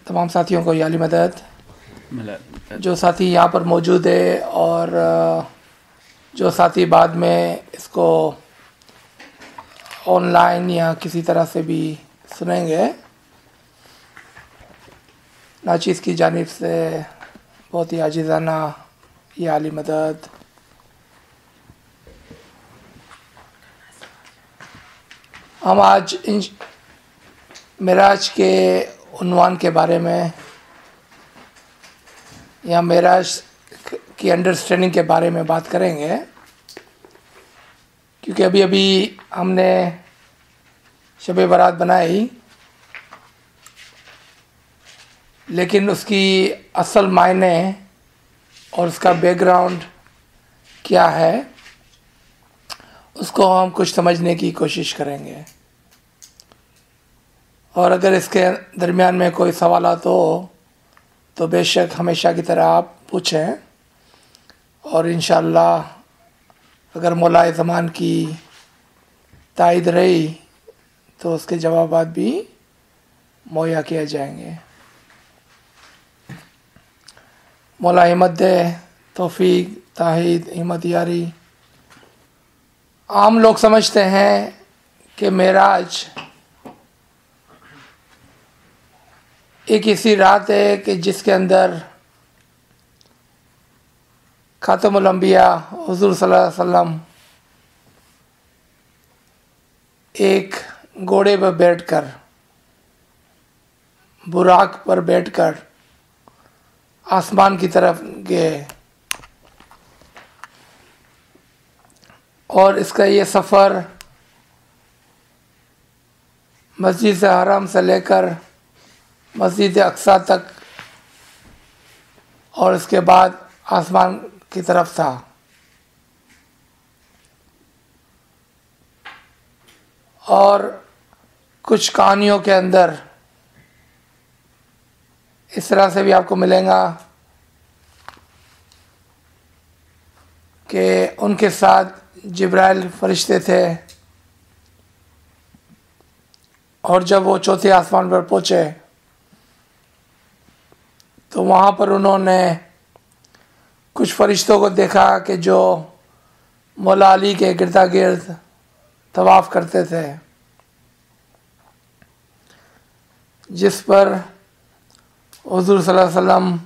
تمام ساتھیوں کو یا علی مدد. جو ساتھی یہاں پر موجود ہے اور جو ساتھی بعد میں اس کو آن لائن یا کسی طرح سے بھی سنیں گے، ناچیز کی جانب سے بہت ہی عاجزانہ یا علی مدد. ہم آج معراج کے عنوان کے بارے میں یا معراج کی انڈرسٹینڈنگ کے بارے میں بات کریں گے، کیونکہ ابھی ہم نے شب برات بنائی، لیکن اس کی اصل معنی اور اس کا بیک گراؤنڈ کیا ہے اس کو ہم کچھ سمجھنے کی کوشش کریں گے. اور اگر اس کے درمیان میں کوئی سوالات ہو تو بے شک ہمیشہ کی طرح آپ پوچھیں، اور انشاءاللہ اگر مولا زمان کی تائید رہی تو اس کے جوابات بھی مہیا کیے جائیں گے. مولا ہمت دے، توفیق، تائید، ہمت یاری. عام لوگ سمجھتے ہیں کہ معراج ایک ایسی رات ہے کہ جس کے اندر خاتم الانبیاء حضور صلی اللہ علیہ وسلم ایک گھوڑے پر بیٹھ کر، براق پر بیٹھ کر آسمان کی طرف گئے، اور اس کا یہ سفر مسجد حرام سے لے کر مسجد اقصیٰ تک اور اس کے بعد آسمان کی طرف تھا. اور کچھ کہانیوں کے اندر اس طرح سے بھی آپ کو ملیں گا کہ ان کے ساتھ جبرائیل فرشتے تھے، اور جب وہ چوتھے آسمان پر پہنچے تو وہاں پر انہوں نے کچھ فرشتوں کو دیکھا کہ جو مولا علی کے گردا گرد طواف کرتے تھے، جس پر حضور صلی اللہ علیہ وسلم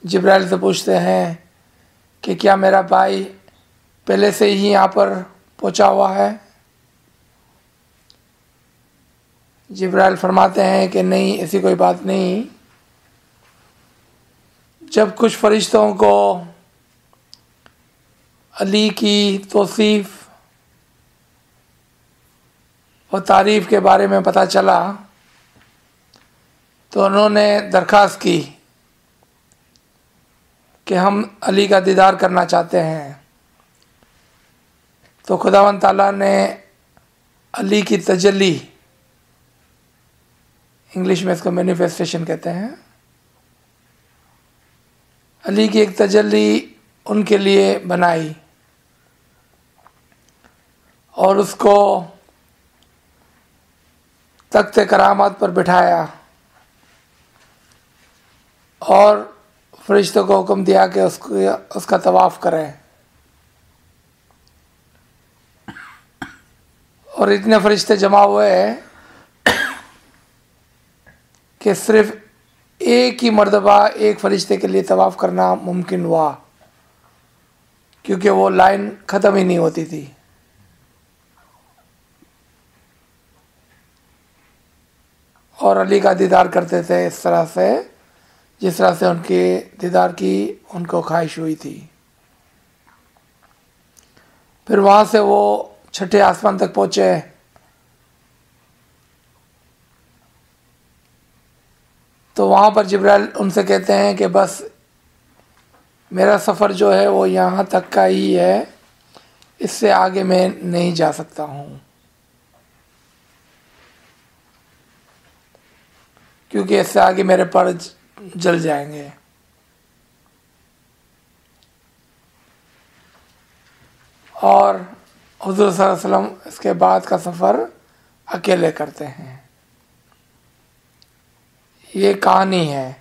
جبرائیل سے پوچھتے ہیں کہ کیا میرا بھائی پہلے سے ہی یہاں پر پہنچا ہوا ہے؟ جبرائیل فرماتے ہیں کہ نہیں، ایسی کوئی بات نہیں. جب کچھ فرشتوں کو علی کی توصیف و تعریف کے بارے میں پتہ چلا تو انہوں نے درخواست کی کہ ہم علی کا دیدار کرنا چاہتے ہیں. تو خداوند تعالیٰ نے علی کی تجلی، انگلش میں اس کو مینیفیسٹیشن کہتے ہیں، علی کی ایک تجلی ان کے لیے بنائی اور اس کو تخت کرامات پر بٹھایا، اور فرشتوں کو حکم دیا کہ اس کا طواف کریں. اور اتنے فرشتے جمع ہوئے کہ صرف ایک ہی مرتبہ ایک فرشتے کے لیے طواف کرنا ممکن ہوا، کیونکہ وہ لائن ختم ہی نہیں ہوتی تھی. اور علی کا دیدار کرتے تھے اس طرح سے جس طرح سے ان کے دیدار کی ان کو خواہش ہوئی تھی. پھر وہاں سے وہ چھٹے آسمان تک پہنچے، تو وہاں پر جبرائیل ان سے کہتے ہیں کہ بس میرا سفر جو ہے وہ یہاں تک کا ہی ہے، اس سے آگے میں نہیں جا سکتا ہوں، کیونکہ اس سے آگے میرے پر جل جائیں گے. اور حضور صلی اللہ علیہ وسلم اس کے بعد کا سفر اکیلے کرتے ہیں. یہ کہانی ہے۔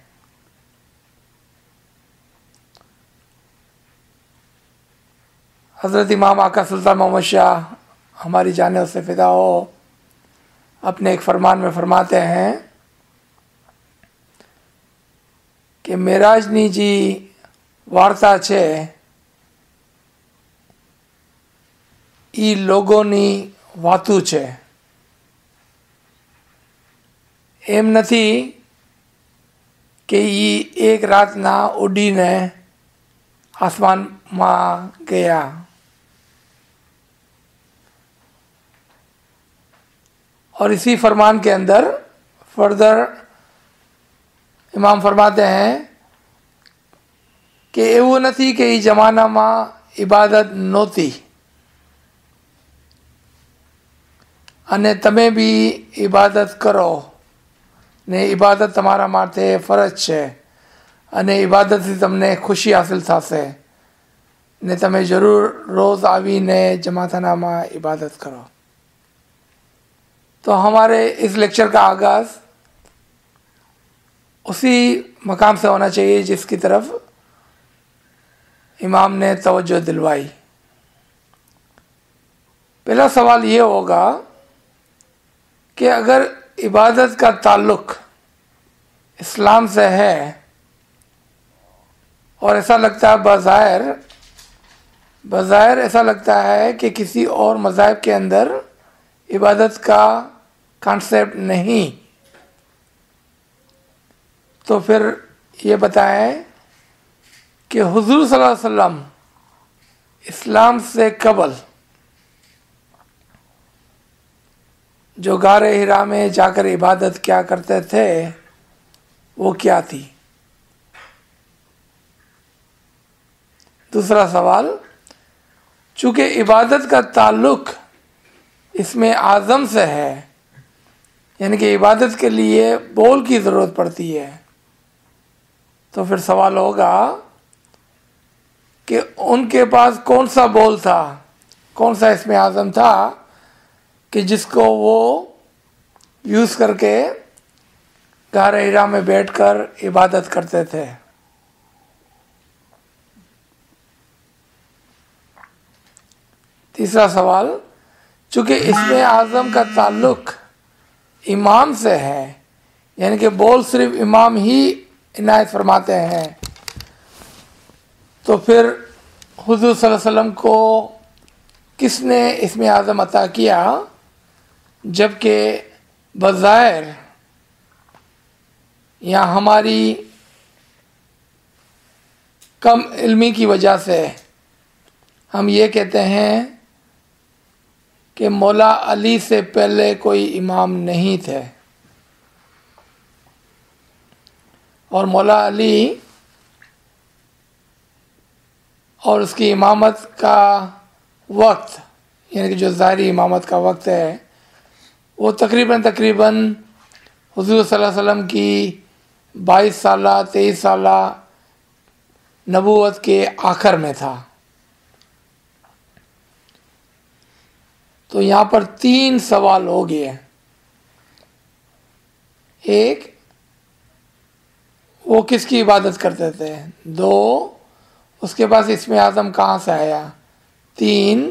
حضرت امام آقا سلطان محمد شاہ ہماری جان اس سے فدا ہو، اپنے ایک فرمان میں فرماتے ہیں کہ معراجنی جی وارتا છે ઈ લોકોની વાતું છે। એમ નથી કે ઈ એક રાતના ઉડીને આસમાનમાં ગયા। اور اسی فرمان کے اندر فردر امام فرماتے ہیں کہ એવું નથી કે એ જમાનામાં ઇબાદત નહોતી અને તમે બી ઇબાદત કરો ને ઇબાદત તમારા માટે ફરજ છે અને ઇબાદતથી તમને ખુશી હાસિલ થશે ને તમે જરૂર રોજ આવીને જમાખાનામાં ઇબાદત કરો۔ تو ہمارے اس لیکچر کا آغاز اسی مقام سے ہونا چاہیے جس کی طرف امام نے توجہ دلوائی۔ پہلا سوال یہ ہوگا کہ اگر عبادت کا تعلق اسلام سے ہے اور ایسا لگتا ہے بظاہر ایسا لگتا ہے کہ کسی اور مذاہب کے اندر عبادت کا کانسیپٹ نہیں، تو پھر یہ بتائیں کہ حضور صلی اللہ علیہ وسلم اسلام سے قبل جو غار حرا میں جا کر عبادت کیا کرتے تھے وہ کیا تھی؟ دوسرا سوال، چونکہ عبادت کا تعلق اسم اعظم سے ہے، یعنی کہ عبادت کے لیے بول کی ضرورت پڑتی ہے، تو پھر سوال ہوگا کہ ان کے پاس کون سا بول تھا، کون سا اسم اعظم تھا کہ جس کو وہ یوز کر کے غار حرا میں بیٹھ کر عبادت کرتے تھے۔ تیسرا سوال، چونکہ اسم اعظم کا تعلق امام سے ہے، یعنی کہ بول صرف امام ہی عنایت فرماتے ہیں، تو پھر حضور صلی اللہ علیہ وسلم کو کس نے اسم اعظم عطا کیا جبکہ بظاہر یا ہماری کم علمی کی وجہ سے ہم یہ کہتے ہیں کہ مولا علی سے پہلے کوئی امام نہیں تھے، اور مولا علی اور اس کی امامت کا وقت، یعنی کہ جو ظاہری امامت کا وقت ہے، وہ تقریباً حضور صلی اللہ علیہ وسلم کی 22 سالہ 23 سالہ نبوت کے آخر میں تھا۔ تو یہاں پر 3 سوال ہو گئے۔ ایک، وہ کس کی عبادت کرتے تھے؟ 2، اس کے پاس اسم اعظم کہاں سے آیا؟ 3،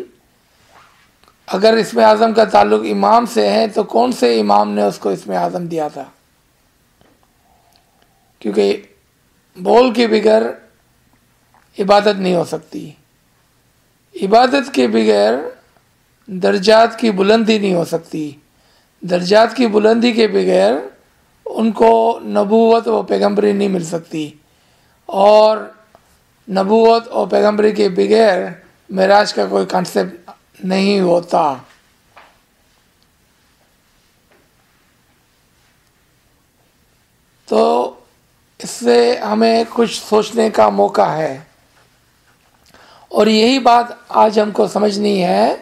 اگر اسم اعظم کا تعلق امام سے ہے تو کون سے امام نے اس کو اسم اعظم دیا تھا؟ کیونکہ بول کے بغیر عبادت نہیں ہو سکتی، عبادت کے بغیر درجات کی بلندی نہیں ہو سکتی، درجات کی بلندی کے بغیر ان کو نبوت و پیغمبری نہیں مل سکتی، اور نبوت اور پیغمبری کے بغیر معراج کا کوئی کانسیپٹ نہیں ہوتا۔ تو اس سے ہمیں کچھ سوچنے کا موقع ہے، اور یہی بات آج ہم کو سمجھنی ہے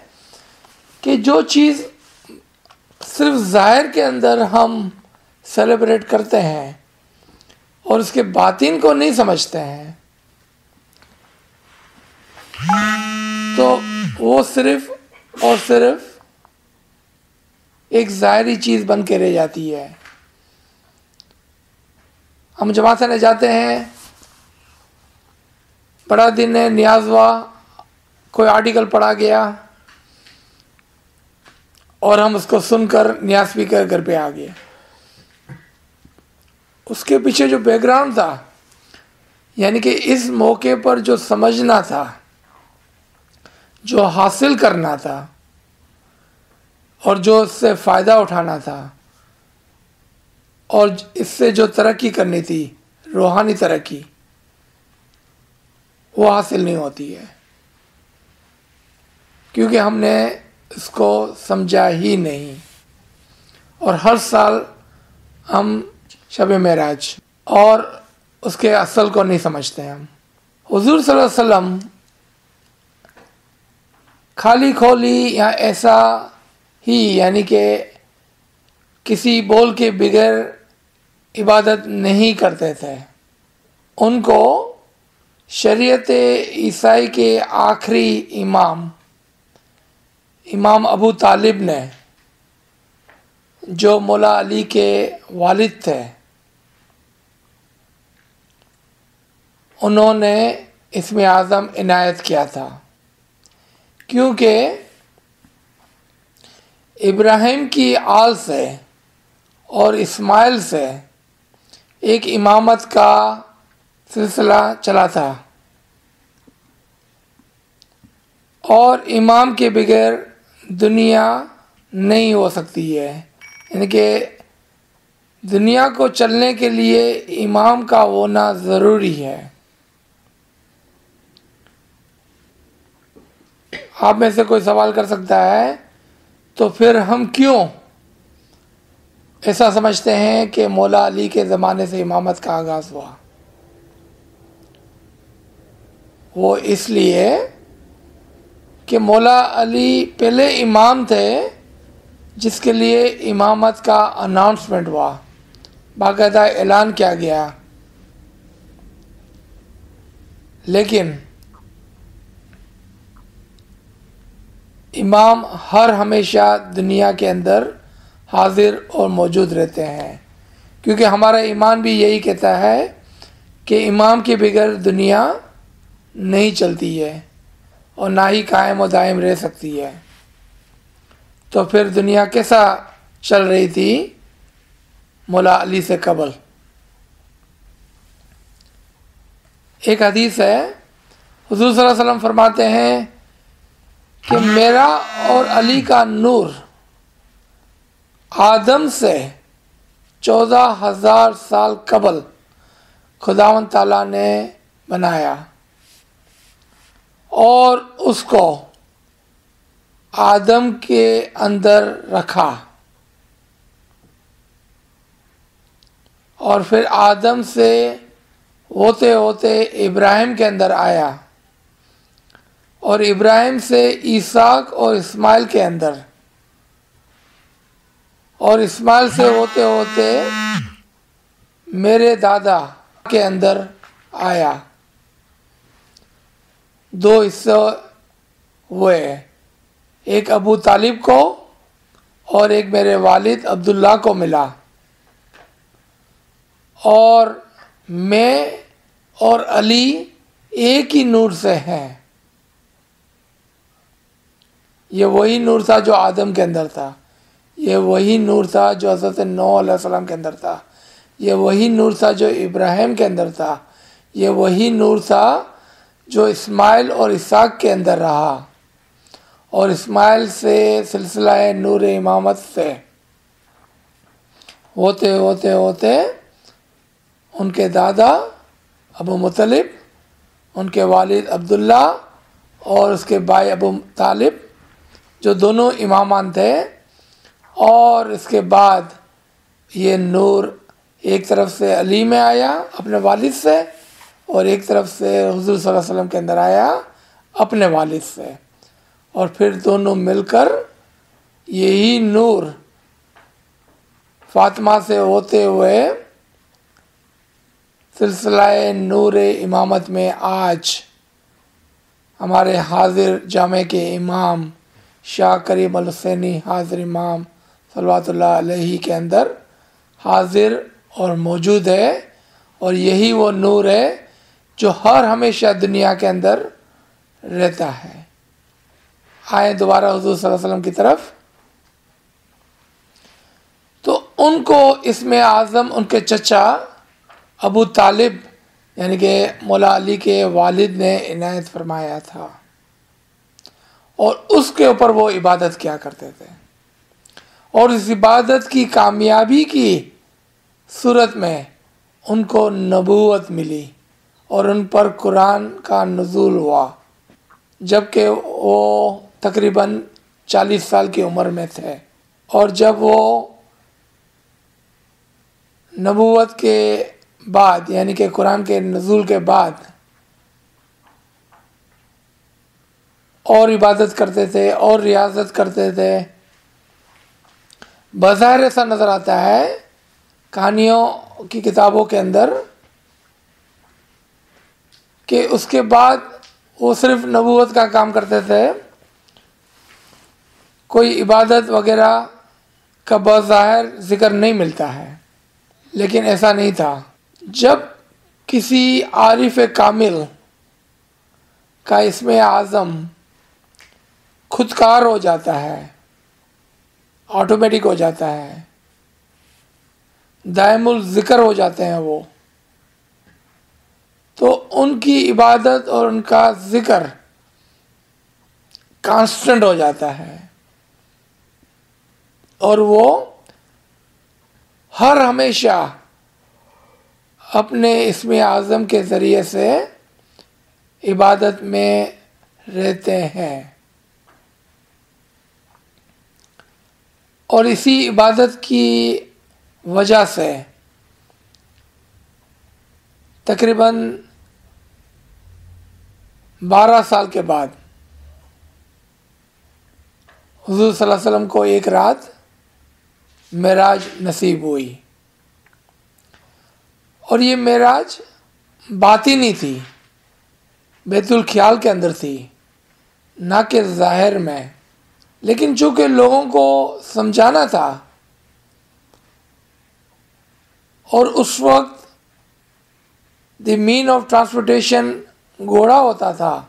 کہ جو چیز صرف ظاہر کے اندر ہم سیلیبریٹ کرتے ہیں اور اس کے باطن کو نہیں سمجھتے ہیں، تو وہ صرف اور صرف ایک ظاہری چیز بن کے رہ جاتی ہے۔ ہم جماعت میں جاتے ہیں، بڑا دن ہے، نیاز ہوا، کوئی آرٹیکل پڑھا گیا اور ہم اس کو سن کر نیاز پی کر گھر پہ آ گئے۔ اس کے پیچھے جو بیک گراؤنڈ تھا، یعنی کہ اس موقع پر جو سمجھنا تھا، جو حاصل کرنا تھا اور جو اس سے فائدہ اٹھانا تھا اور اس سے جو ترقی کرنی تھی، روحانی ترقی، وہ حاصل نہیں ہوتی ہے، کیونکہ ہم نے اس کو سمجھا ہی نہیں۔ اور ہر سال ہم شب معراج اور اس کے اصل کو نہیں سمجھتے ہیں۔ ہم حضور صلی اللہ علیہ وسلم خالی کھولی یا ایسا ہی، یعنی کہ کسی بول کے بغیر عبادت نہیں کرتے تھے۔ ان کو شریعت عیسائی کے آخری امام ابو طالب نے، جو مولا علی کے والد تھے، انہوں نے اسم اعظم عنایت کیا تھا، کیونکہ ابراہیم کی آل سے اور اسماعیل سے ایک امامت کا سلسلہ چلا تھا، اور امام کے بغیر دنیا نہیں ہو سکتی ہے، یعنی کہ دنیا کو چلنے کے لیے امام کا ہونا ضروری ہے۔ آپ میں سے کوئی سوال کر سکتا ہے تو پھر ہم کیوں ایسا سمجھتے ہیں کہ مولا علی کے زمانے سے امامت کا آغاز ہوا؟ وہ اس لیے کہ مولا علی پہلے امام تھے جس کے لیے امامت کا اناؤنسمنٹ ہوا، باقاعدہ اعلان کیا گیا، لیکن امام ہر ہمیشہ دنیا کے اندر حاضر اور موجود رہتے ہیں، کیونکہ ہمارا ایمان بھی یہی کہتا ہے کہ امام کے بغیر دنیا نہیں چلتی ہے اور نہ ہی قائم و دائم رہ سکتی ہے۔ تو پھر دنیا کیسا چل رہی تھی مولا علی سے قبل؟ ایک حدیث ہے، حضور صلی اللہ علیہ وسلم فرماتے ہیں کہ میرا اور علی کا نور آدم سے 14,000 سال قبل خداوند تعالیٰ نے بنایا اور اس کو آدم کے اندر رکھا، اور پھر آدم سے ہوتے ہوتے ابراہیم کے اندر آیا، اور ابراہیم سے اسحاق اور اسماعیل کے اندر، اور اسماعیل سے ہوتے ہوتے میرے دادا کے اندر آیا۔ 2 حصے ہوئے، ایک ابو طالب کو اور ایک میرے والد عبداللہ کو ملا، اور میں اور علی ایک ہی نور سے ہیں۔ یہ وہی نور تھا جو آدم کے اندر تھا، یہ وہی نور تھا جو حضرت نوح علیہ السلام کے اندر تھا، یہ وہی نور تھا جو ابراہیم کے اندر تھا، یہ وہی نور تھا جو اسماعیل اور اسحاق کے اندر رہا، اور اسماعیل سے سلسلہ نور امامت سے ہوتے ہوتے ہوتے ان کے دادا ابو مطلب، ان کے والد عبداللہ اور اس کے بھائی ابو طالب، جو دونوں امامان تھے، اور اس کے بعد یہ نور ایک طرف سے علی میں آیا اپنے والد سے، اور ایک طرف سے حضور صلی اللہ علیہ وسلم کے اندر آیا اپنے والد سے، اور پھر دونوں مل کر یہی نور فاطمہ سے ہوتے ہوئے سلسلہ نور امامت میں آج ہمارے حاضر جامع کے امام شاہ کریم الحسینی حاضر امام صلوات اللہ علیہ کے اندر حاضر اور موجود ہے، اور یہی وہ نور ہے جو ہر ہمیشہ دنیا کے اندر رہتا ہے۔ آئیں دوبارہ حضور صلی اللہ علیہ وسلم کی طرف۔ تو ان کو اسم اعظم ان کے چچا ابو طالب یعنی کہ مولا علی کے والد نے عنایت فرمایا تھا، اور اس کے اوپر وہ عبادت کیا کرتے تھے، اور اس عبادت کی کامیابی کی صورت میں ان کو نبوت ملی اور ان پر قرآن کا نزول ہوا جب کہ وہ تقریباً 40 سال کی عمر میں تھے۔ اور جب وہ نبوت کے بعد یعنی کہ قرآن کے نزول کے بعد اور عبادت کرتے تھے اور ریاضت کرتے تھے، بظاہر ایسا نظر آتا ہے کہانیوں کی کتابوں کے اندر کہ اس کے بعد وہ صرف نبوت کا کام کرتے تھے، کوئی عبادت وغیرہ کا بظاہر ذکر نہیں ملتا ہے، لیکن ایسا نہیں تھا۔ جب کسی عارف کامل کا اسم اعظم خودکار ہو جاتا ہے، آٹومیٹک ہو جاتا ہے، دائم الذکر ہو جاتے ہیں وہ، تو ان کی عبادت اور ان کا ذکر کانسٹنٹ ہو جاتا ہے، اور وہ ہر ہمیشہ اپنے اسم اعظم کے ذریعے سے عبادت میں رہتے ہیں، اور اسی عبادت کی وجہ سے تقریباً 12 سال کے بعد حضور صلی اللہ علیہ وسلم کو ایک رات معراج نصیب ہوئی، اور یہ معراج باطنی تھی، بیت الخیال کے اندر تھی، نہ کہ ظاہر میں، لیکن چونکہ لوگوں کو سمجھانا تھا، اور اس وقت دی مین آف ٹرانسپورٹیشن گھوڑا ہوتا تھا،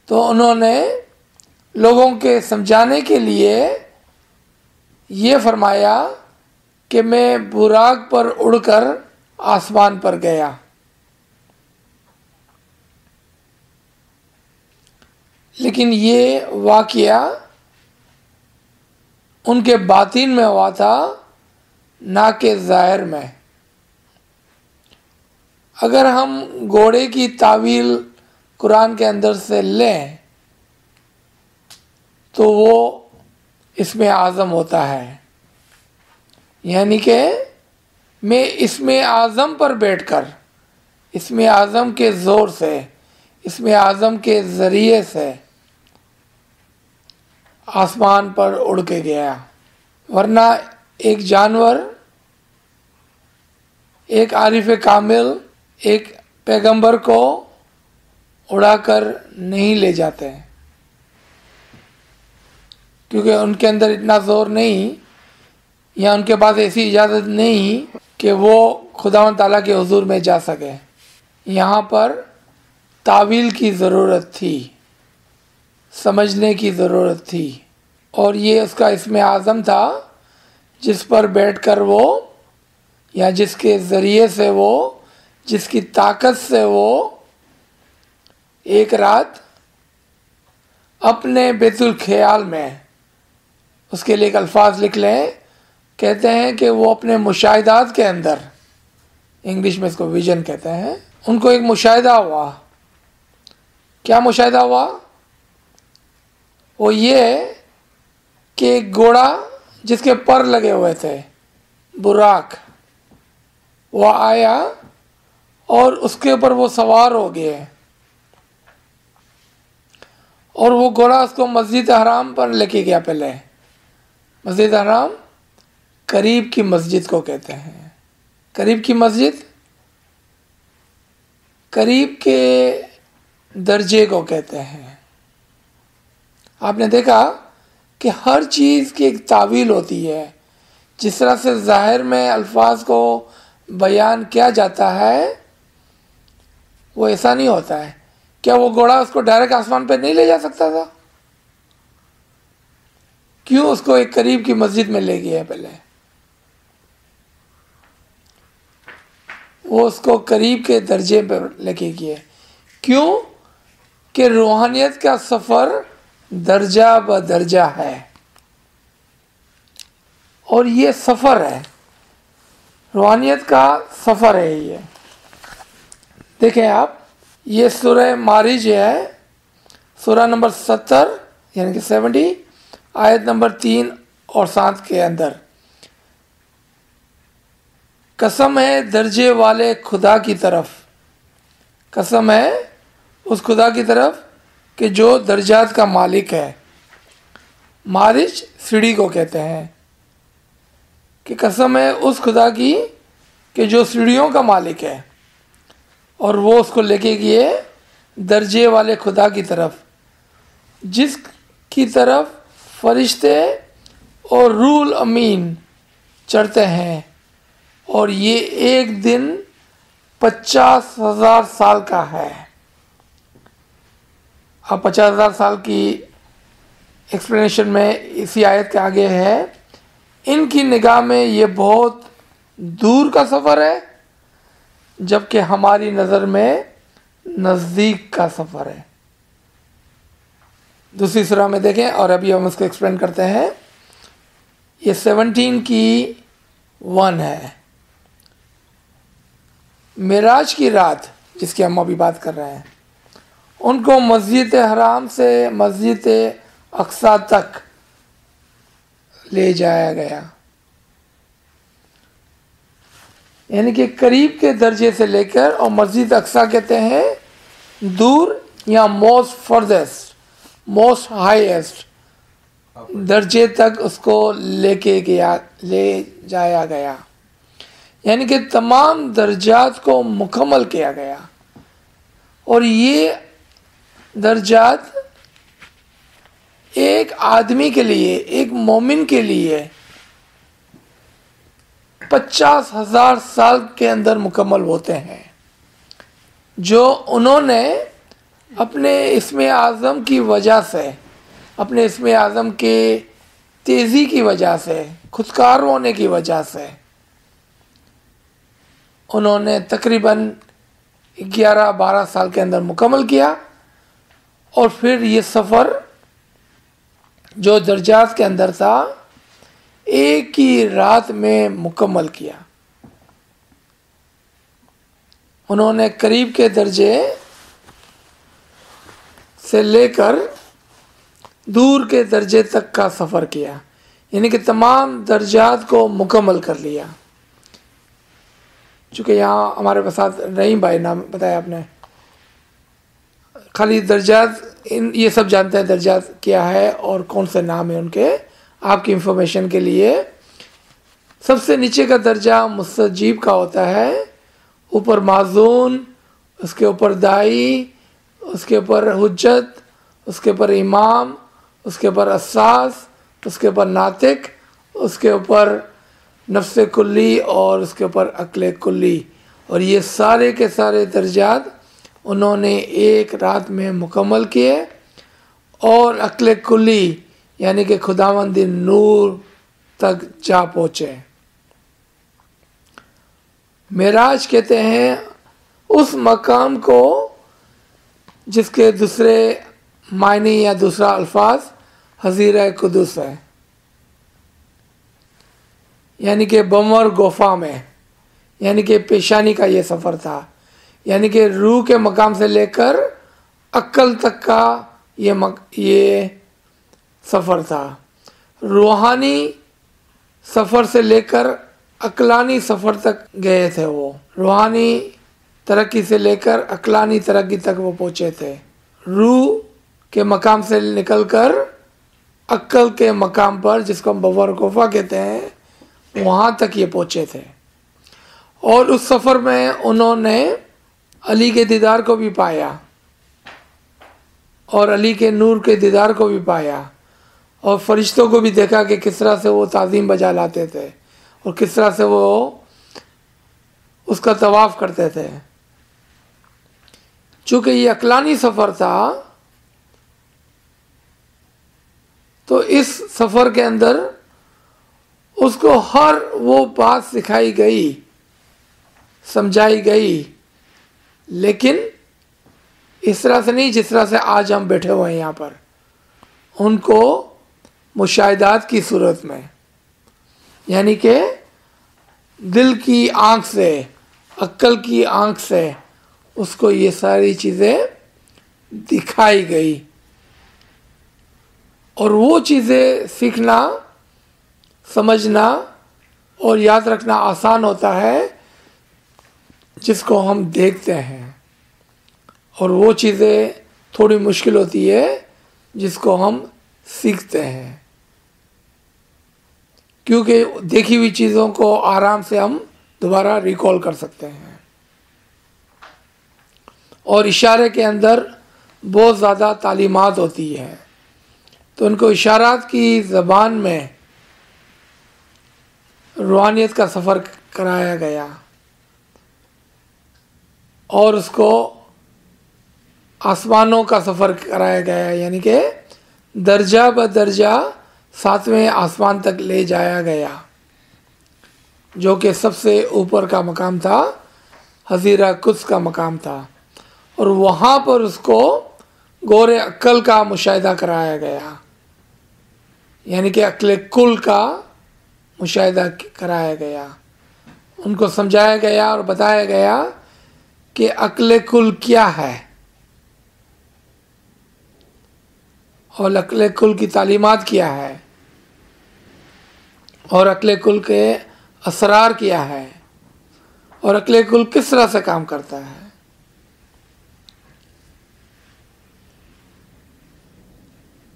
تو انہوں نے لوگوں کے سمجھانے کے لیے یہ فرمایا کہ میں براق پر اڑ کر آسمان پر گیا۔ لیکن یہ واقعہ ان کے باطن میں ہوا تھا، نہ کہ ظاہر میں۔ اگر ہم گھوڑے کی تعویل قرآن کے اندر سے لیں تو وہ اسم اعظم ہوتا ہے، یعنی کہ میں اسم اعظم پر بیٹھ کر، اسم اعظم کے زور سے، اسم اعظم کے ذریعے سے آسمان پر اڑ کے گیا، ورنہ ایک جانور، ایک عارف کامل، ایک پیغمبر کو اڑا کر نہیں لے جاتے، کیونکہ ان کے اندر اتنا زور نہیں، یا ان کے پاس ایسی اجازت نہیں کہ وہ خداوند تعالیٰ کے حضور میں جا سکے۔ یہاں پر تعویل کی ضرورت تھی، سمجھنے کی ضرورت تھی، اور یہ اس کا اسم اعظم تھا جس پر بیٹھ کر وہ، یا جس کے ذریعے سے وہ، جس کی طاقت سے وہ ایک رات اپنے بیت الخیال میں، اس کے لیے ایک الفاظ لکھ لیں، کہتے ہیں کہ وہ اپنے مشاہدات کے اندر، انگلش میں اس کو ویژن کہتے ہیں، ان کو ایک مشاہدہ ہوا۔ کیا مشاہدہ ہوا؟ وہ یہ کہ ایک گھوڑا جس کے پر لگے ہوئے تھے، براق، وہ آیا اور اس کے اوپر وہ سوار ہو گئے، اور وہ گھوڑا اس کو مسجد حرام پر لے کے گیا۔ پہلے مسجد حرام قریب کی مسجد کو کہتے ہیں، قریب کی مسجد، قریب کے درجے کو کہتے ہیں۔ آپ نے دیکھا کہ ہر چیز کی ایک تعویل ہوتی ہے، جس طرح سے ظاہر میں الفاظ کو بیان کیا جاتا ہے وہ ایسا نہیں ہوتا ہے. کیا وہ گھوڑا اس کو ڈائریکٹ آسمان پہ نہیں لے جا سکتا تھا؟ کیوں اس کو ایک قریب کی مسجد میں لے گیا؟ پہلے وہ اس کو قریب کے درجے پر لے کے گئے. کیوں؟ کہ روحانیت کا سفر درجہ بدرجہ ہے، اور یہ سفر ہے، روحانیت کا سفر ہے. یہ دیکھیں آپ، یہ سورہ معارج ہے، سورہ نمبر 70 یعنی کہ 70 آیت نمبر 3 اور 7 کے اندر. قسم ہے درجے والے خدا کی طرف، قسم ہے اس خدا کی طرف کہ جو درجات کا مالک ہے. معارج سیڑھی کو کہتے ہیں کہ قسم ہے اس خدا کی کہ جو سیڑھیوں کا مالک ہے، اور وہ اس کو لے کے گئے درجے والے خدا کی طرف، جس کی طرف فرشتے اور روح الامین چڑھتے ہیں، اور یہ ایک دن 50,000 سال کا ہے. اب 50,000 سال کی ایکسپلینیشن میں اسی آیت کے آگے ہے، ان کی نگاہ میں یہ بہت دور کا سفر ہے، جبکہ ہماری نظر میں نزدیک کا سفر ہے. دوسری سورہ میں دیکھیں، اور ابھی ہم اس کو ایکسپلین کرتے ہیں. یہ 17 کی 1 ہے. معراج کی رات جس کی ہم ابھی بات کر رہے ہیں، ان کو مسجد حرام سے مسجد اقصی تک لے جایا گیا، یعنی کہ قریب کے درجے سے لے کر، اور مسجد اقصی کہتے ہیں دور یا موسٹ فردسٹ، موسٹ ہائیسٹ درجے تک اس کو لے جایا گیا، یعنی کہ تمام درجات کو مکمل کیا گیا. اور یہ درجات ایک آدمی کے لیے، ایک مومن کے لیے 50,000 سال کے اندر مکمل ہوتے ہیں، جو انہوں نے اپنے اسم اعظم کی وجہ سے، اپنے اسم اعظم کے تیزی کی وجہ سے، خودکار ہونے کی وجہ سے، انہوں نے تقریباً 11-12 سال کے اندر مکمل کیا. اور پھر یہ سفر جو درجات کے اندر تھا ایک ہی رات میں مکمل کیا. انہوں نے قریب کے درجے سے لے کر دور کے درجے تک کا سفر کیا، یعنی کہ تمام درجات کو مکمل کر لیا. چونکہ یہاں ہمارے پاس رحیم بھائی نام بتایا آپ نے، خالی درجات یہ سب جانتے ہیں درجات کیا ہے اور کون سے نام ہیں ان کے. آپ کی انفارمیشن کے لیے، سب سے نیچے کا درجہ مستجیب کا ہوتا ہے، اوپر معزون، اس کے اوپر دائی، اس کے اوپر حجت، اس کے اوپر امام، اس کے اوپر اساس، اس کے اوپر ناطق، اس کے اوپر نفس کلی، اور اس کے اوپر عقل کلی. اور یہ سارے کے سارے درجات انہوں نے ایک رات میں مکمل کیے. اور عقل کلی یعنی کہ خداوند نور تک جا پہنچے. معراج کہتے ہیں اس مقام کو جس کے دوسرے معنی یا دوسرا الفاظ حضیرہ قدس ہے، یعنی کہ بمر گفا میں، یعنی کہ پیشانی کا یہ سفر تھا، یعنی کہ روح کے مقام سے لے کر عقل تک کا یہ سفر تھا. روحانی سفر سے لے کر عقلانی سفر تک گئے تھے. وہ روحانی ترقی سے لے کر عقلانی ترقی تک وہ پہنچے تھے. روح کے مقام سے نکل کر عقل کے مقام پر، جس کو ہم بورقفہ کہتے ہیں، وہاں تک یہ پہنچے تھے. اور اس سفر میں انہوں نے علی کے دیدار کو بھی پایا، اور علی کے نور کے دیدار کو بھی پایا، اور فرشتوں کو بھی دیکھا کہ کس طرح سے وہ تعظیم بجا لاتے تھے، اور کس طرح سے وہ اس کا طواف کرتے تھے. چونکہ یہ عقلانی سفر تھا تو اس سفر کے اندر اس کو ہر وہ بات سکھائی گئی، سمجھائی گئی، لیکن اس طرح سے نہیں جس طرح سے آج ہم بیٹھے ہوئے ہیں یہاں پر. ان کو مشاہدات کی صورت میں، یعنی کہ دل کی آنکھ سے، عقل کی آنکھ سے اس کو یہ ساری چیزیں دکھائی گئی. اور وہ چیزیں سیکھنا، سمجھنا اور یاد رکھنا آسان ہوتا ہے جس کو ہم دیکھتے ہیں، اور وہ چیزیں تھوڑی مشکل ہوتی ہے جس کو ہم سیکھتے ہیں، کیونکہ دیکھی ہوئی چیزوں کو آرام سے ہم دوبارہ ریکال کر سکتے ہیں. اور اشارے کے اندر بہت زیادہ تعلیمات ہوتی ہے، تو ان کو اشارات کی زبان میں روحانیت کا سفر کرایا گیا اور اس کو آسمانوں کا سفر کرایا گیا، یعنی کہ درجہ بدرجہ 7ویں آسمان تک لے جایا گیا، جو کہ سب سے اوپر کا مقام تھا، حضیرہ قدس کا مقام تھا. اور وہاں پر اس کو غور عقل کا مشاہدہ کرایا گیا، یعنی کہ عقل کل کا مشاہدہ کرایا گیا. ان کو سمجھایا گیا اور بتایا گیا کہ عقل کل کیا ہے، اور عقل کل کی تعلیمات کیا ہے، اور عقل کل کے اسرار کیا ہے، اور عقل کل کس طرح سے کام کرتا ہے.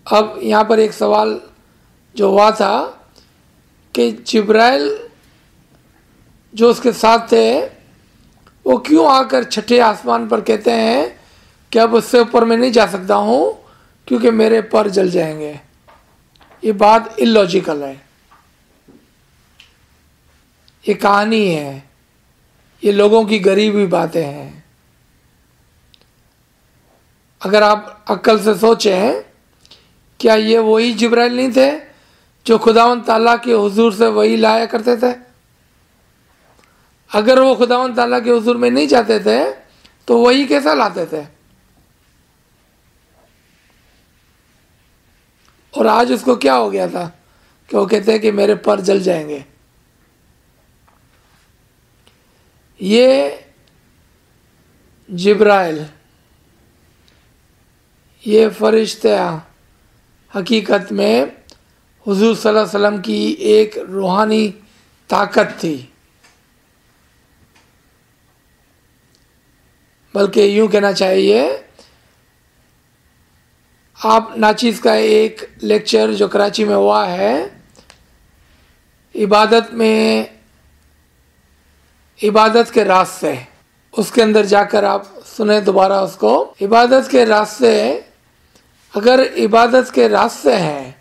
اب یہاں پر ایک سوال جو ہوا تھا کہ جبرائیل جو اس کے ساتھ تھے وہ کیوں آ کر 6 آسمان پر کہتے ہیں کہ اب اس سے اوپر میں نہیں جا سکتا ہوں کیونکہ میرے پر جل جائیں گے. یہ بات اللاجیکل ہے، یہ کہانی ہے، یہ لوگوں کی غریبی باتیں ہیں. اگر آپ عقل سے سوچیں، کیا یہ وہی جبرائیل نہیں تھے جو خداوند تعالیٰ کے حضور سے وہی لایا کرتے تھے؟ اگر وہ خداوند تعالیٰ کے حضور میں نہیں جاتے تھے تو وہی کیسا لاتے تھے؟ اور آج اس کو کیا ہو گیا تھا کہ وہ کہتے ہیں کہ میرے پر جل جائیں گے. یہ جبرائیل، یہ فرشتہ حقیقت میں حضور صلی اللہ علیہ وسلم کی ایک روحانی طاقت تھی، بلکہ یوں کہنا چاہیے. آپ ناچیز کا ایک لیکچر جو کراچی میں ہوا ہے عبادت کے راستے، اس کے اندر جا کر آپ سنیں دوبارہ اس کو. عبادت کے راستے، اگر عبادت کے راستے ہیں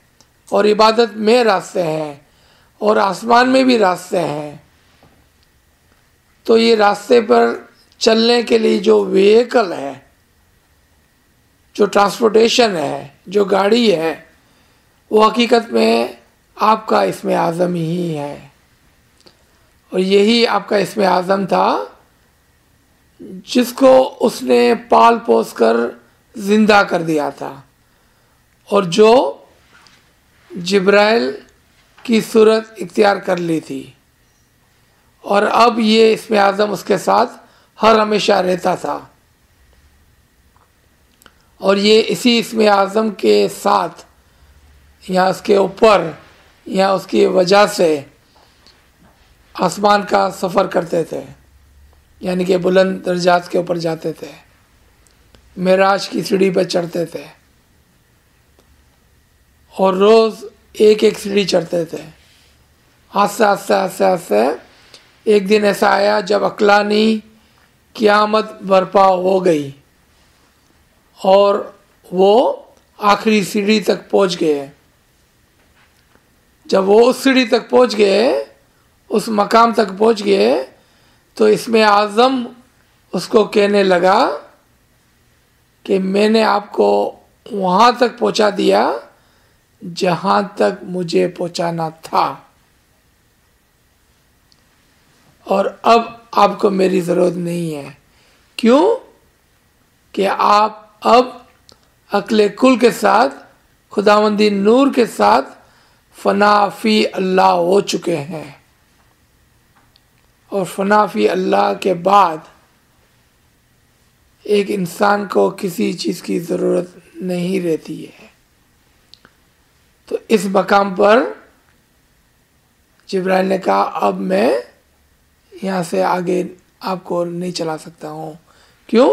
اور عبادت میں راستے ہیں اور آسمان میں بھی راستے ہیں، تو یہ راستے پر چلنے کے لیے جو وہیکل ہے، جو ٹرانسپورٹیشن ہے، جو گاڑی ہے، وہ حقیقت میں آپ کا اسم اعظم ہی ہے. اور یہی آپ کا اسم اعظم تھا جس کو اس نے پال پوس کر زندہ کر دیا تھا، اور جو جبرائیل کی صورت اختیار کر لی تھی. اور اب یہ اسم اعظم اس کے ساتھ ہر ہمیشہ رہتا تھا، اور یہ اسی اسم اعظم کے ساتھ یا اس کے اوپر یا اس کی وجہ سے آسمان کا سفر کرتے تھے، یعنی کہ بلند درجات کے اوپر جاتے تھے، معراج کی سیڑھی پہ چڑھتے تھے، اور روز ایک ایک سیڑھی چڑھتے تھے. آہستہ آہستہ آہستہ آہستہ ایک دن ایسا آیا جب عقلانی قیامت برپا ہو گئی اور وہ آخری سیڑھی تک پہنچ گئے. جب وہ اس سیڑھی تک پہنچ گئے اس مقام تک پہنچ گئے تو اسم اعظم اس کو کہنے لگا کہ میں نے آپ کو وہاں تک پہنچا دیا جہاں تک مجھے پہنچانا تھا، اور اب آپ کو میری ضرورت نہیں ہے۔ کیوں؟ کہ آپ اب عقل کل کے ساتھ، خداوندی نور کے ساتھ فنا فی اللہ ہو چکے ہیں، اور فنا فی اللہ کے بعد ایک انسان کو کسی چیز کی ضرورت نہیں رہتی ہے۔ تو اس مقام پر جبرائیل نے کہا اب میں یہاں سے آگے آپ کو نہیں چلا سکتا ہوں۔ کیوں؟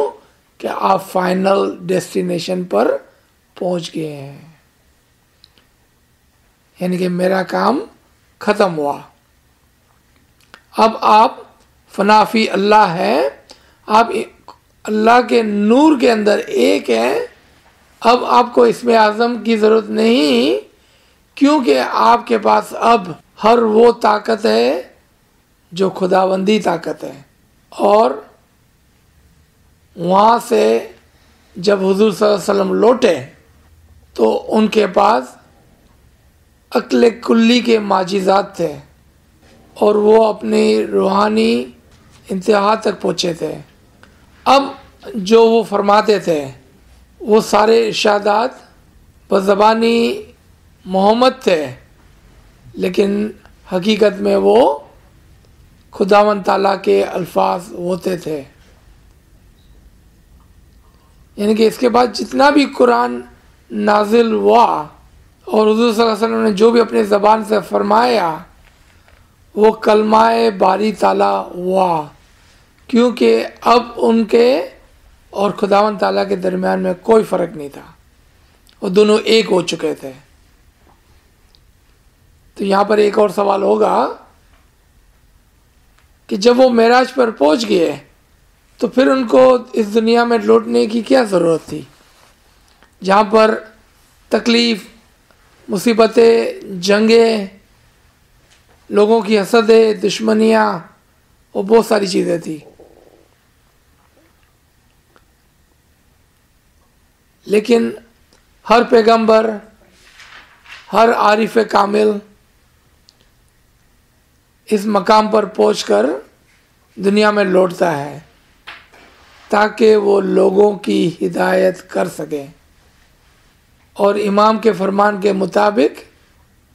کہ آپ فائنل ڈیسٹینیشن پر پہنچ گئے ہیں، یعنی کہ میرا کام ختم ہوا۔ اب آپ فنا فی اللہ ہے، آپ اللہ کے نور کے اندر ایک ہیں۔ اب آپ کو اسم اعظم کی ضرورت نہیں، کیونکہ آپ کے پاس اب ہر وہ طاقت ہے جو خداوندی طاقت ہے۔ اور وہاں سے جب حضور صلی اللہ علیہ وسلم لوٹے تو ان کے پاس عقل کلی کے معجزات تھے، اور وہ اپنی روحانی انتہا تک پہنچے تھے۔ اب جو وہ فرماتے تھے وہ سارے ارشادات بزبانی محمد تھے، لیکن حقیقت میں وہ خداوند تعالیٰ کے الفاظ ہوتے تھے۔ یعنی کہ اس کے بعد جتنا بھی قرآن نازل ہوا اور حضور صلی اللہ علیہ وسلم نے جو بھی اپنے زبان سے فرمایا وہ کلمہ باری تعالیٰ ہوا، کیونکہ اب ان کے اور خداوند تعالیٰ کے درمیان میں کوئی فرق نہیں تھا، وہ دونوں ایک ہو چکے تھے۔ تو یہاں پر ایک اور سوال ہوگا کہ جب وہ معراج پر پہنچ گئے تو پھر ان کو اس دنیا میں لوٹنے کی کیا ضرورت تھی، جہاں پر تکلیف، مصیبتیں، جنگیں، لوگوں کی حسدیں، دشمنیاں اور بہت ساری چیزیں تھیں۔ لیکن ہر پیغمبر، ہر عارف کامل اس مقام پر پہنچ کر دنیا میں لوٹتا ہے تاکہ وہ لوگوں کی ہدایت کر سکے۔ اور امام کے فرمان کے مطابق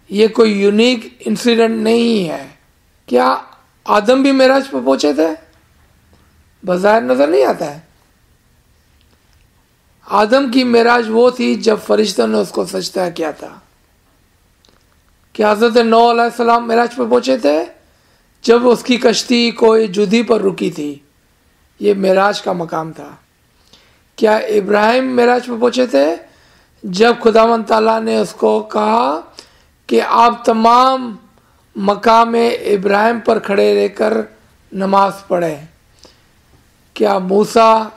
یہ کوئی یونیک انسیڈنٹ نہیں ہے۔ کیا آدم بھی معراج پر پہنچے تھے؟ بظاہر نظر نہیں آتا ہے۔ آدم کی معراج وہ تھی جب فرشتوں نے اس کو سجدہ کیا تھا۔ کہ حضرت نوح علیہ السلام معراج پر پہنچے تھے جب اس کی کشتی کوئی جودھی پر رکی تھی، یہ معراج کا مقام تھا۔ کیا ابراہیم معراج پر پہنچے تھے جب خداوند تعالیٰ نے اس کو کہا کہ آپ تمام مقام ابراہیم پر کھڑے رہ کر نماز پڑھیں؟ کیا موسیٰ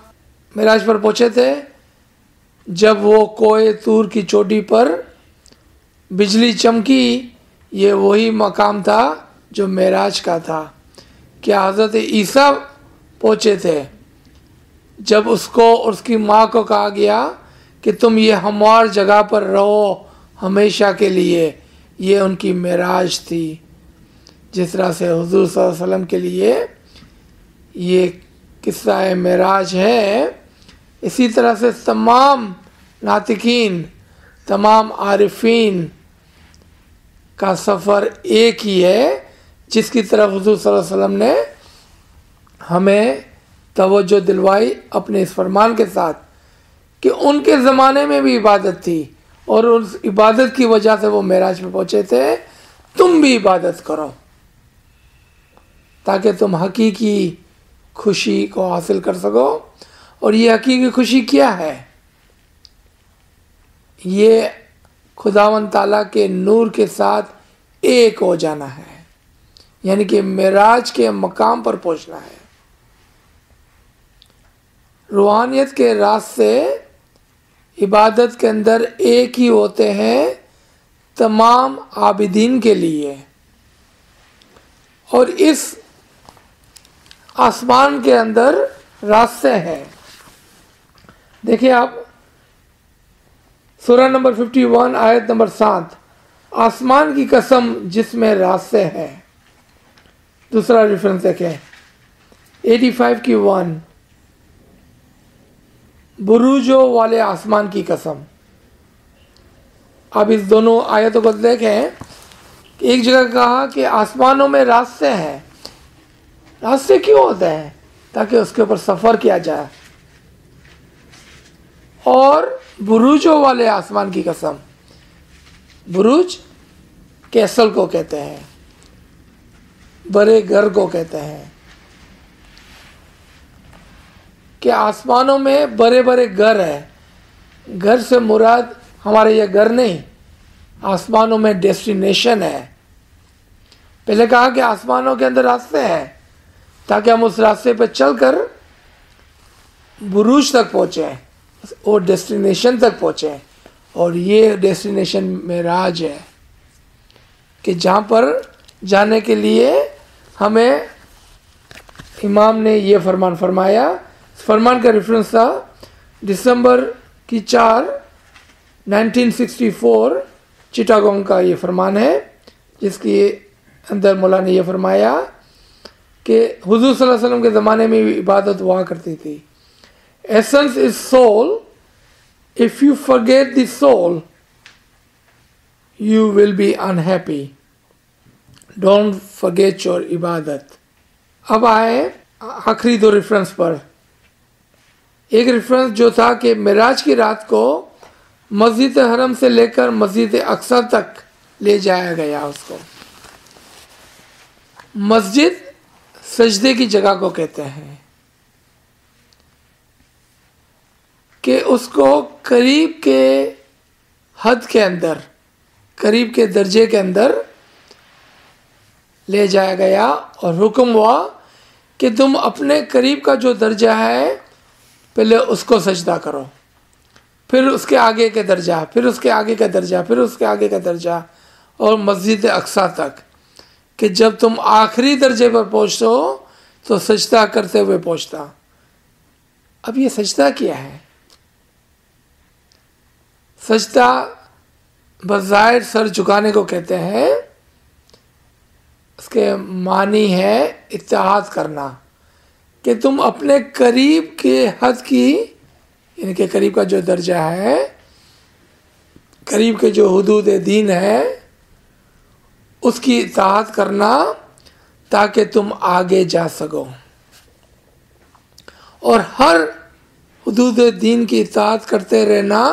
معراج پر پہنچے تھے جب وہ کوہ طور کی چوٹی پر بجلی چمکی؟ یہ وہی مقام تھا جو معراج کا تھا۔ کیا حضرت عیسیٰ پہنچے تھے جب اس کو اور اس کی ماں کو کہا گیا کہ تم یہ ہموار جگہ پر رہو ہمیشہ کے لیے؟ یہ ان کی معراج تھی۔ جس طرح سے حضور صلی اللہ علیہ وسلم کے لیے یہ قصہ معراج ہے، اسی طرح سے تمام ناطقین، تمام عارفین کا سفر ایک ہی ہے، جس کی طرف حضور صلی اللہ علیہ وسلم نے ہمیں توجہ دلوائی اپنے اس فرمان کے ساتھ کہ ان کے زمانے میں بھی عبادت تھی، اور اس عبادت کی وجہ سے وہ معراج پہ پہنچے تھے۔ تم بھی عبادت کرو تاکہ تم حقیقی خوشی کو حاصل کر سکو۔ اور یہ حقیقی خوشی کیا ہے؟ یہ خداوند تعالیٰ کے نور کے ساتھ ایک ہو جانا ہے، یعنی کہ معراج کے مقام پر پہنچنا ہے۔ روحانیت کے راستے عبادت کے اندر ایک ہی ہوتے ہیں تمام عابدین کے لیے، اور اس آسمان کے اندر راستے ہیں. دیکھیں آپ سورہ نمبر 51 آیت نمبر 7. آسمان کی قسم جس میں راستے ہیں. دوسرا ریفرنس دیکھیں 85 کی 1. بروجوں والے آسمان کی قسم. اب اس دونوں آیتوں کو دیکھیں. ایک جگہ کہا کہ آسمانوں میں راستے ہیں. راستے کیوں ہوتے ہیں؟ تاکہ اس کے اوپر سفر کیا جائے. اور بروجوں والے آسمان کی قسم. بروج کیسل کو کہتے ہیں، بڑے گھر کو کہتے ہیں، کہ آسمانوں میں بڑے بڑے گھر ہیں. گھر سے مراد ہمارے یہ گھر نہیں، آسمانوں میں ڈیسٹینیشن ہے. پہلے کہا کہ آسمانوں کے اندر راستے ہیں تاکہ ہم اس راستے پہ چل کر بروج تک پہنچیں اور ڈیسٹینیشن تک پہنچیں. اور یہ ڈیسٹینیشن معراج ہے کہ جہاں پر جانے کے لیے ہمیں امام نے یہ فرمان فرمایا. فرمان کا ریفرنس تھا دسمبر کی 4 1964 چٹاگونگ کا یہ فرمان ہے، جس کے اندر مولا نے یہ فرمایا کہ حضور صلی اللہ علیہ وسلم کے زمانے میں عبادت ہوا کرتی تھی. Essence is civil. If you forget the soul, you will be unhappy. Don't forget your عبادت. اب آئے آخری دو ریفرنس پر. ایک ریفرنس جو تھا کہ معراج کی رات کو مسجد حرم سے لے کر مسجد اقصی تک لے جایا گیا. اس کو مسجد سجدے کی جگہ کو کہتے ہیں کہ اس کو قریب کے حد کے اندر، قریب کے درجے کے اندر لے جایا گیا اور حکم ہوا کہ تم اپنے قریب کا جو درجہ ہے پہلے اس کو سجدہ کرو، پھر اس کے آگے کے درجہ، پھر اس کے آگے کا درجہ، پھر اس کے آگے کا درجہ، اور مسجد اقصی تک، کہ جب تم آخری درجے پر پہنچو تو سجدہ کرتے ہوئے پہنچتا. اب یہ سجدہ کیا ہے؟ سجدہ بظاہر سر جھکانے کو کہتے ہیں. اس کے معنی ہے اتحاد کرنا، کہ تم اپنے قریب کے حد کی، یعنی کہ قریب کا جو درجہ ہے، قریب کے جو حدود دین ہے، اس کی اطاعت کرنا تاکہ تم آگے جا سکو. اور ہر حدود دین کی اطاعت کرتے رہنا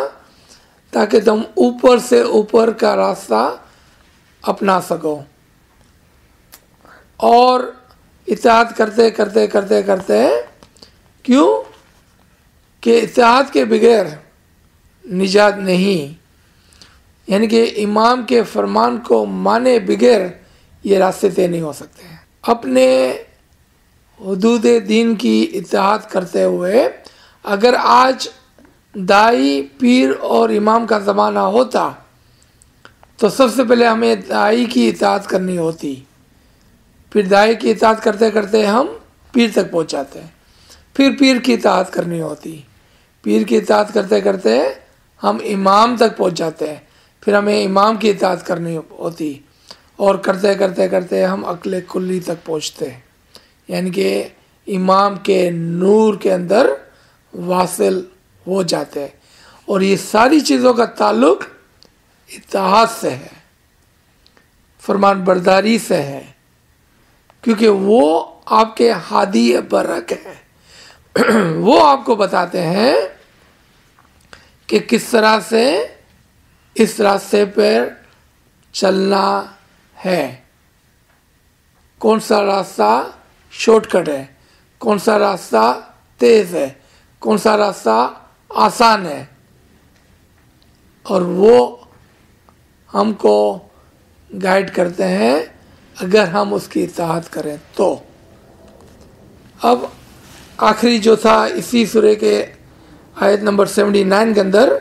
تاکہ تم اوپر سے اوپر کا راستہ اپنا سکو. اور اطاعت کرتے کرتے کرتے کرتے، کیوں کہ اطاعت کے بغیر نجات نہیں، یعنی کہ امام کے فرمان کو مانے بغیر یہ راستے طے نہیں ہو سکتے. اپنے حدود دین کی اطاعت کرتے ہوئے اگر آج دائی، پیر اور امام کا زمانہ ہوتا تو سب سے پہلے ہمیں دائی کی اطاعت کرنی ہوتی، پھر دائی کی اطاعت کرتے کرتے ہم پیر تک پہنچ جاتے ہیں، پھر پیر کی اطاعت کرنی ہوتی، پیر کی اطاعت کرتے کرتے ہم امام تک پہنچ جاتے ہیں، پھر ہمیں امام کی اطاعت کرنی ہوتی، اور کرتے کرتے کرتے ہم عقل کلی تک پہنچتے ہیں، یعنی کہ امام کے نور کے اندر واصل ہو جاتے ہیں. اور یہ ساری چیزوں کا تعلق اطاعت سے ہے، فرمان برداری سے ہے، کیونکہ وہ آپ کے ہادی برک ہیں. وہ آپ کو بتاتے ہیں کہ کس طرح سے اس راستے پر چلنا ہے، کون سا راستہ شارٹ کٹ ہے، کون سا راستہ تیز ہے، کون سا راستہ آسان ہے، اور وہ ہم کو گائیڈ کرتے ہیں اگر ہم اس کی اطاعت کریں تو. اب آخری جو تھا اسی سورہ کے آیت نمبر 79 کے اندر،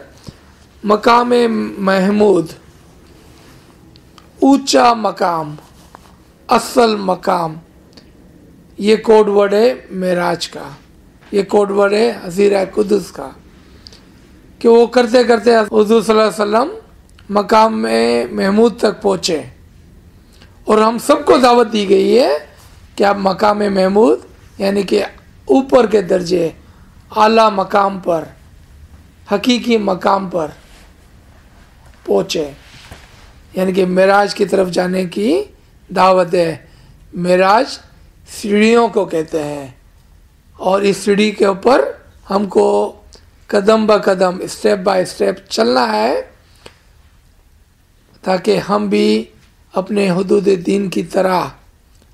مقام محمود، اونچا مقام. اصل مقام، یہ کوڈ ورڈ ہے معراج کا، یہ کوڈ ورڈ ہے حضیرہ قدس کا، کہ وہ کرتے کرتے حضور صلی اللہ علیہ وسلم مقام میں محمود تک پہنچے، اور ہم سب کو دعوت دی گئی ہے کہ آپ مقام محمود یعنی کہ اوپر کے درجے، اعلیٰ مقام پر، حقیقی مقام پر پہنچے، یعنی کہ معراج کی طرف جانے کی دعوت ہے۔ معراج سیڑھیوں کو کہتے ہیں، اور اس سیڑھی کے اوپر ہم کو قدم با قدم، اسٹیپ بائی اسٹیپ چلنا ہے، تاکہ ہم بھی اپنے حدود دین کی طرح،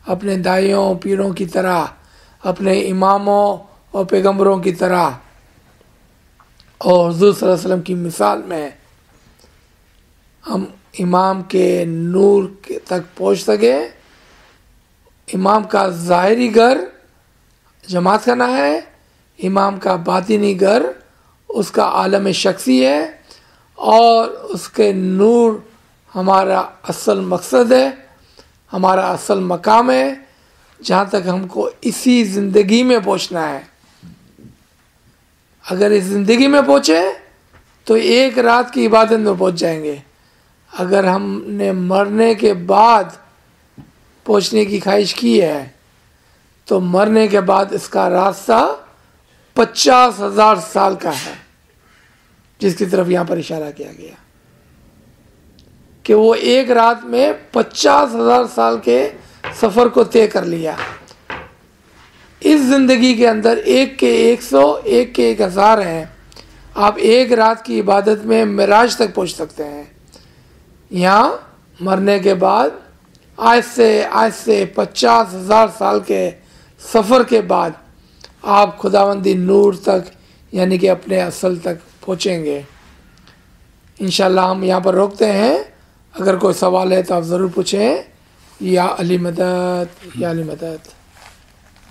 اپنے دائیوں پیروں کی طرح، اپنے اماموں اور پیغمبروں کی طرح، اور حضور صلی اللہ علیہ وسلم کی مثال میں ہم امام کے نور تک پہنچ سکے۔ امام کا ظاہری گھر جماعت کا نام ہے، امام کا باطنی گھر اس کا عالم شخصی ہے، اور اس کے نور ہمارا اصل مقصد ہے، ہمارا اصل مقام ہے، جہاں تک ہم کو اسی زندگی میں پہنچنا ہے۔ اگر اس زندگی میں پہنچے تو ایک رات کی عبادت میں پہنچ جائیں گے، اگر ہم نے مرنے کے بعد پہنچنے کی خواہش کی ہے تو مرنے کے بعد اس کا راستہ 50,000 سال کا ہے، جس کی طرف یہاں پر اشارہ کیا گیا کہ وہ ایک رات میں 50,000 سال کے سفر کو طے کر لیا۔ اس زندگی کے اندر ایک کے 100، ایک کے 1000 ہیں، آپ ایک رات کی عبادت میں معراج تک پہنچ سکتے ہیں۔ یہاں مرنے کے بعد آہستہ آہستہ 50,000 سال کے سفر کے بعد آپ خداوندی نور تک یعنی کہ اپنے اصل تک پہنچیں گے۔ انشاءاللہ ہم یہاں پر روکتے ہیں، اگر کوئی سوال ہے تو آپ ضرور پوچھیں۔ یا علی مدد، یا علی مدد۔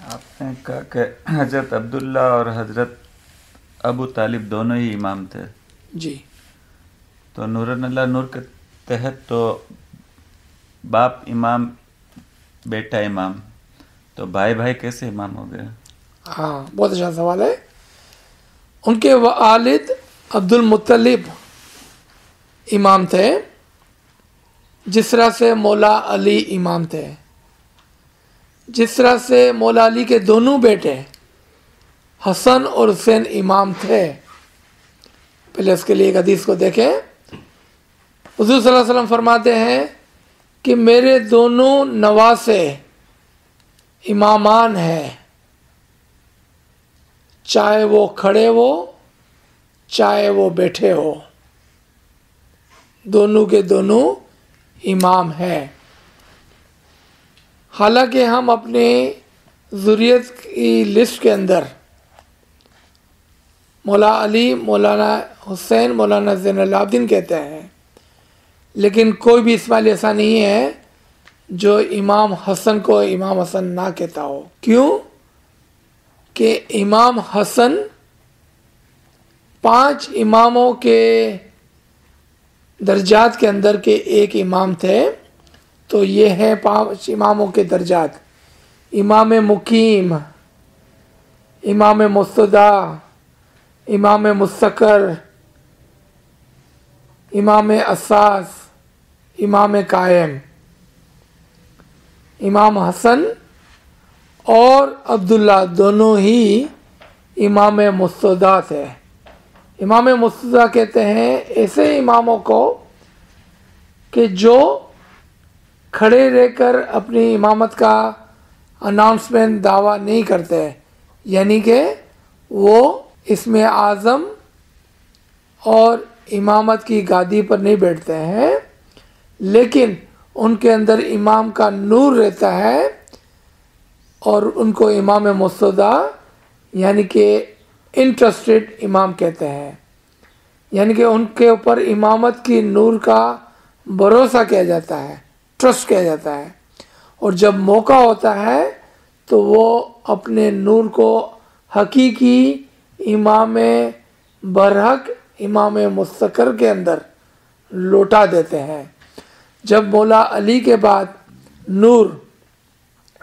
آپ نے کہا کہ حضرت عبداللہ اور حضرت ابو طالب دونوں ہی امام تھے، جی، تو نورن اللہ نور کے تحت تو باپ امام بیٹا امام، تو بھائی بھائی کیسے امام ہو گئے؟ ہاں، بہت اچھا سوال ہے۔ ان کے والد عبد المطلب امام تھے، جس طرح سے مولا علی امام تھے، جس طرح سے مولا علی کے دونوں بیٹے حسن اور حسین امام تھے۔ پہلے اس کے لیے ایک حدیث کو دیکھیں۔ حضور صلی اللہ علیہ وسلم فرماتے ہیں کہ میرے دونوں نواسے امامان ہیں، چاہے وہ کھڑے ہو چاہے وہ بیٹھے ہو، دونوں کے دونوں امام ہیں۔ حالانکہ ہم اپنے ذریت کی لسٹ کے اندر مولا علی، مولانا حسین، مولانا زین العابدین کہتے ہیں، لیکن کوئی بھی اسماعیلی ایسا نہیں ہے جو امام حسن کو امام حسن نہ کہتا ہو۔ کیوں؟ کہ امام حسن 5 اماموں کے درجات کے اندر کے ایک امام تھے، تو یہ ہیں 5 اماموں کے درجات: امام مقیم، امام مستدع، امام مستقر، امام اساس، امام قائم۔ امام حسن اور عبداللہ دونوں ہی امام مستدع تھے۔ امام مستدع کہتے ہیں ایسے اماموں کو کہ جو کھڑے رہ کر اپنی امامت کا اناؤنسمنٹ دعویٰ نہیں کرتے، یعنی کہ وہ اسم اعظم اور امامت کی گادی پر نہیں بیٹھتے ہیں، لیکن ان کے اندر امام کا نور رہتا ہے، اور ان کو امام مستدع یعنی کہ انٹرسٹڈ امام کہتے ہیں، یعنی کہ ان کے اوپر امامت کی نور کا بھروسہ کیا جاتا ہے، ٹرسٹ کیا جاتا ہے، اور جب موقع ہوتا ہے تو وہ اپنے نور کو حقیقی امام برحق، امام مستقر کے اندر لوٹا دیتے ہیں۔ جب مولا علی کے بعد نور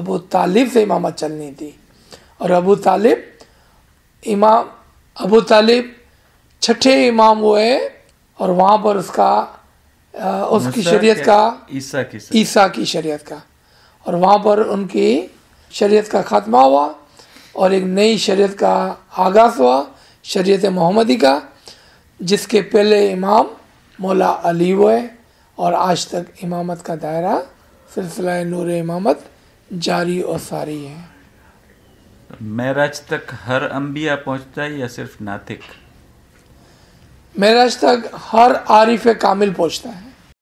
ابو طالب سے امامت چلنی تھی، اور ابو طالب چھٹے امام ہوئے، اور وہاں پر اس کی شریعت کا عیسیٰ کی شریعت کا، اور وہاں پر ان کی شریعت کا خاتمہ ہوا اور ایک نئی شریعت کا آغاز ہوا، شریعت محمدی کا، جس کے پہلے امام مولا علی ہوئے، اور آج تک امامت کا دائرہ سلسلہ نور امامت جاری اور ساری ہے۔ معراج تک ہر انبیاء پہنچتا ہے یا صرف ناطق؟ معراج تک ہر عارف کامل پہنچتا ہے،